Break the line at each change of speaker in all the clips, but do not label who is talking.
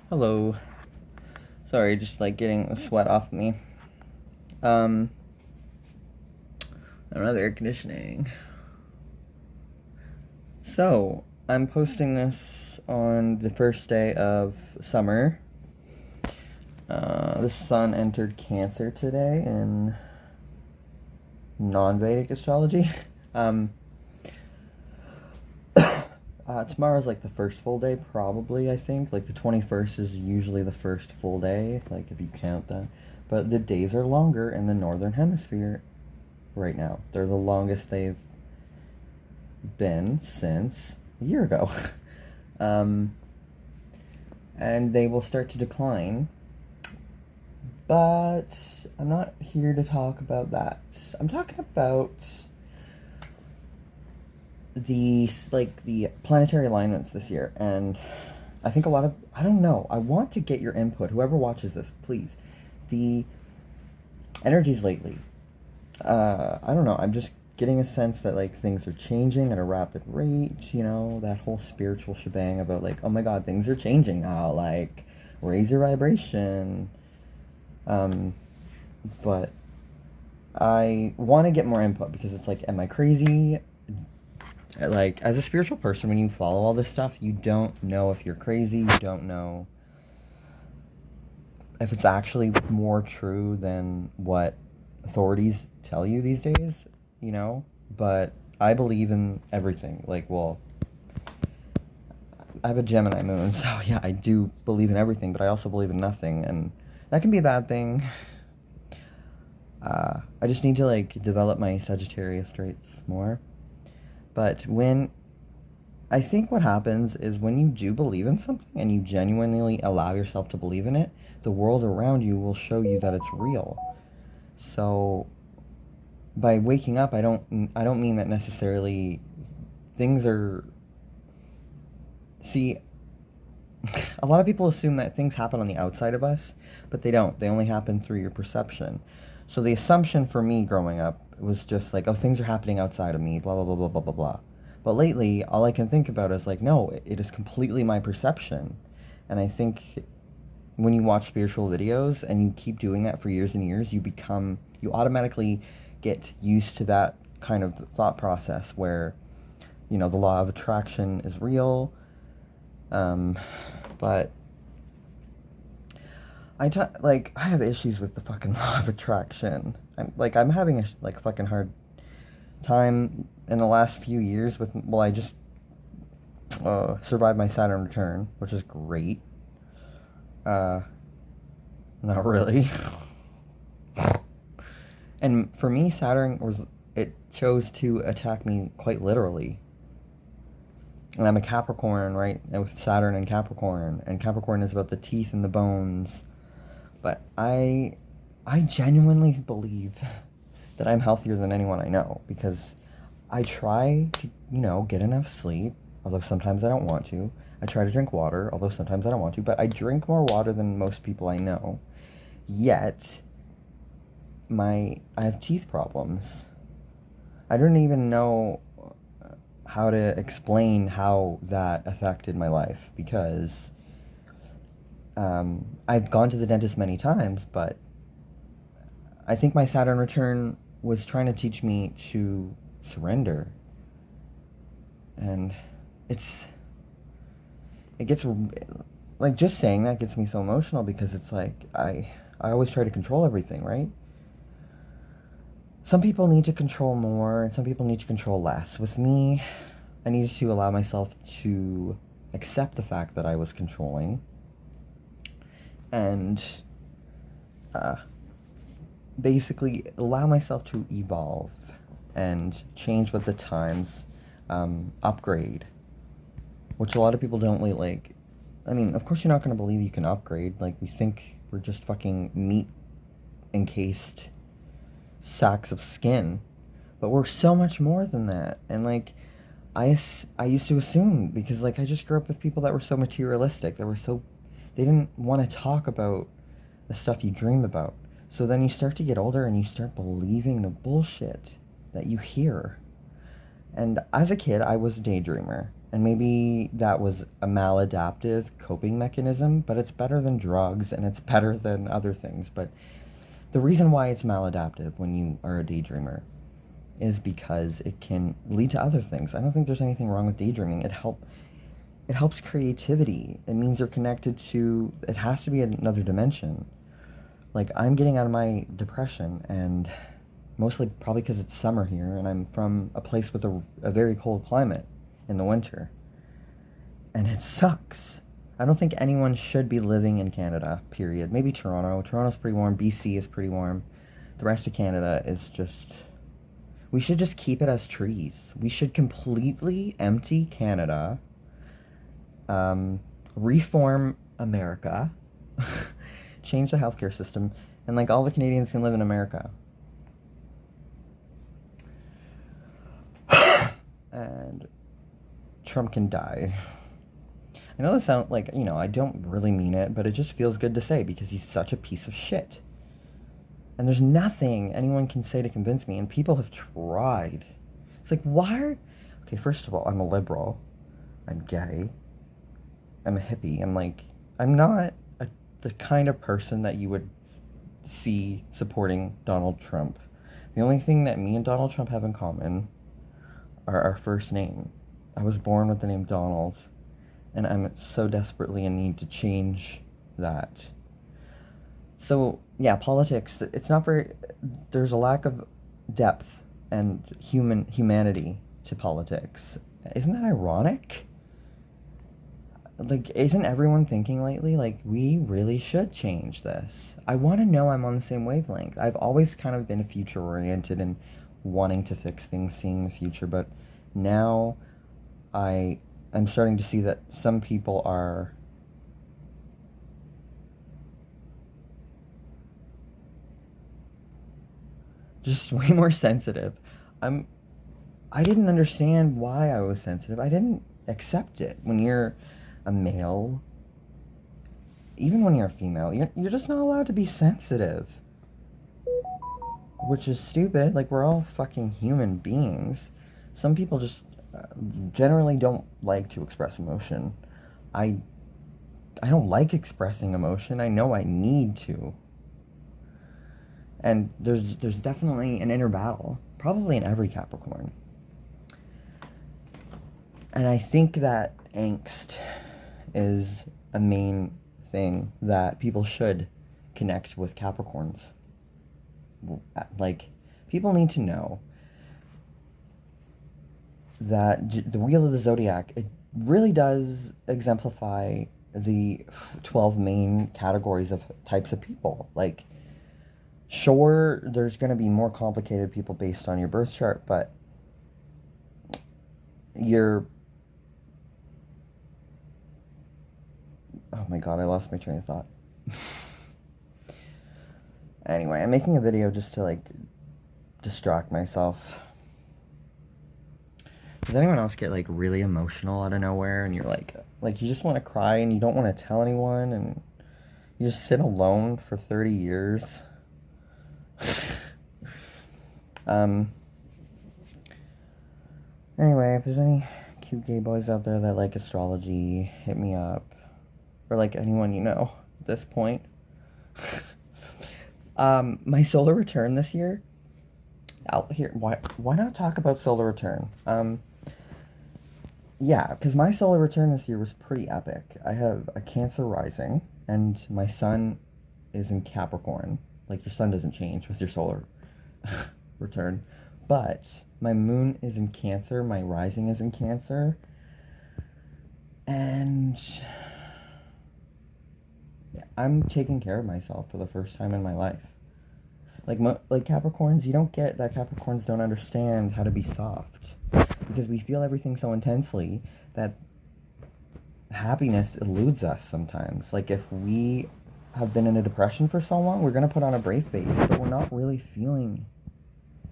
Hello. Sorry, just like getting the sweat off me. I don't have air conditioning. So, I'm posting this on the first day of summer. The sun entered Cancer today in non-Vedic astrology. Tomorrow's like the first full day, probably, I think. Like the 21st is usually the first full day, like if you count that. But the days are longer in the northern hemisphere right now. They're the longest they've been since a year ago. And they will start to decline. But I'm not here to talk about that. I'm talking about the planetary alignments this year, and I think I don't know, I want to get your input, whoever watches this, please. The energies lately, I don't know, I'm just getting a sense that like things are changing at a rapid rate, that whole spiritual shebang about like, oh my god, things are changing now, like raise your vibration. But I want to get more input because it's like, am I crazy? Like, as a spiritual person, when you follow all this stuff, you don't know if you're crazy. You don't know if it's actually more true than what authorities tell you these days, But I believe in everything. Like, well, I have a Gemini moon, so yeah, I do believe in everything, but I also believe in nothing, and that can be a bad thing. I just need to, like, develop my Sagittarius traits more. But I think what happens is when you do believe in something and you genuinely allow yourself to believe in it, the world around you will show you that it's real. So by waking up, I don't mean that necessarily things are... See, a lot of people assume that things happen on the outside of us, but they don't. They only happen through your perception. So the assumption for me growing up was just like, oh, things are happening outside of me, blah, blah, blah, blah, blah, blah, blah. But lately, all I can think about is like, no, it is completely my perception. And I think when you watch spiritual videos and you keep doing that for years and years, you automatically get used to that kind of thought process where, the law of attraction is real. But I have issues with the fucking law of attraction. I'm having a fucking hard time in the last few years with, I just survived my Saturn return, which is great. Not really. And for me, it chose to attack me quite literally. And I'm a Capricorn, right? And with Saturn and Capricorn is about the teeth and the bones. But I genuinely believe that I'm healthier than anyone I know, because I try to, get enough sleep, although sometimes I don't want to. I try to drink water, although sometimes I don't want to, but I drink more water than most people I know. Yet, I have teeth problems. I don't even know how to explain how that affected my life, because I've gone to the dentist many times, but I think my Saturn return was trying to teach me to surrender. And it gets, like, just saying that gets me so emotional, because it's like, I always try to control everything, right? Some people need to control more, and some people need to control less. With me, I needed to allow myself to accept the fact that I was controlling, and basically allow myself to evolve and change with the times, upgrade, which a lot of people don't really like. I mean, of course you're not going to believe you can upgrade. Like, we think we're just fucking meat encased sacks of skin, but we're so much more than that. And like, I used to assume, because like I just grew up with people that were so materialistic, they didn't want to talk about the stuff you dream about. So then you start to get older and you start believing the bullshit that you hear. And as a kid, I was a daydreamer. And maybe that was a maladaptive coping mechanism, but it's better than drugs and it's better than other things. But the reason why it's maladaptive when you are a daydreamer is because it can lead to other things. I don't think there's anything wrong with daydreaming. It helps creativity. It means you're connected to, it has to be another dimension. Like, I'm getting out of my depression, and mostly probably because it's summer here and I'm from a place with a very cold climate in the winter. And it sucks. I don't think anyone should be living in Canada, period. Maybe Toronto. Toronto's pretty warm. BC is pretty warm. The rest of Canada is just... We should just keep it as trees. We should completely empty Canada, reform America, change the healthcare system, and like all the Canadians can live in America. And Trump can die. I know that sounds like, you know, I don't really mean it, but it just feels good to say because he's such a piece of shit. And there's nothing anyone can say to convince me, and people have tried. It's like, why? Okay, first of all, I'm a liberal. I'm gay. I'm a hippie. I'm not the kind of person that you would see supporting Donald Trump. The only thing that me and Donald Trump have in common are our first name. I was born with the name Donald, and I'm so desperately in need to change that. So, yeah, politics, it's not very... There's a lack of depth and humanity to politics. Isn't that ironic? Like, isn't everyone thinking lately, like, we really should change this? I want to know I'm on the same wavelength. I've always kind of been future-oriented and wanting to fix things, seeing the future, but now I'm starting to see that some people are... just way more sensitive. I didn't understand why I was sensitive. I didn't accept it. When you're a male, even when you're a female, you're just not allowed to be sensitive. Which is stupid. Like, we're all fucking human beings. Some people just generally don't like to express emotion. I don't like expressing emotion. I know I need to. And there's definitely an inner battle, probably in every Capricorn. And I think that angst is a main thing that people should connect with Capricorns. Like, people need to know that the Wheel of the Zodiac, it really does exemplify the 12 main categories of types of people. Like, sure, there's going to be more complicated people based on your birth chart, but oh my god, I lost my train of thought. Anyway, I'm making a video just to, like, distract myself. Does anyone else get, like, really emotional out of nowhere, and you're like you just want to cry and you don't want to tell anyone, and you just sit alone for 30 years? Anyway, if there's any cute gay boys out there that like astrology, hit me up. Or like anyone you know at this point. My solar return this year. Why not talk about solar return? Yeah, because my solar return this year was pretty epic. I have a Cancer rising, and my sun is in Capricorn. Like, your sun doesn't change with your solar return. But my moon is in Cancer, my rising is in Cancer. And I'm taking care of myself for the first time in my life. Like Capricorns, you don't get that Capricorns don't understand how to be soft. Because we feel everything so intensely that happiness eludes us sometimes. Like, if we have been in a depression for so long, we're going to put on a brave face, but we're not really feeling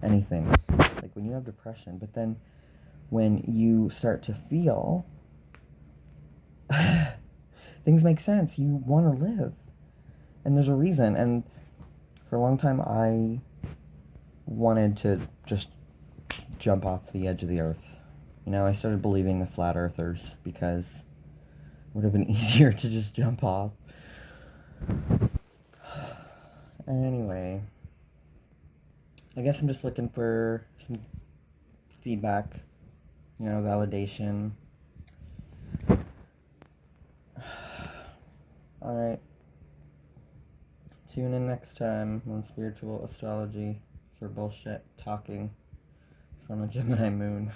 anything. Like, when you have depression, but then when you start to feel, things make sense. You want to live. And there's a reason. And for a long time, I wanted to just jump off the edge of the earth. You know, I started believing the flat earthers because it would have been easier to just jump off. Anyway, I guess I'm just looking for some feedback, you know, validation. Alright. Tune in next time on Spiritual Astrology for bullshit talking from a Gemini moon.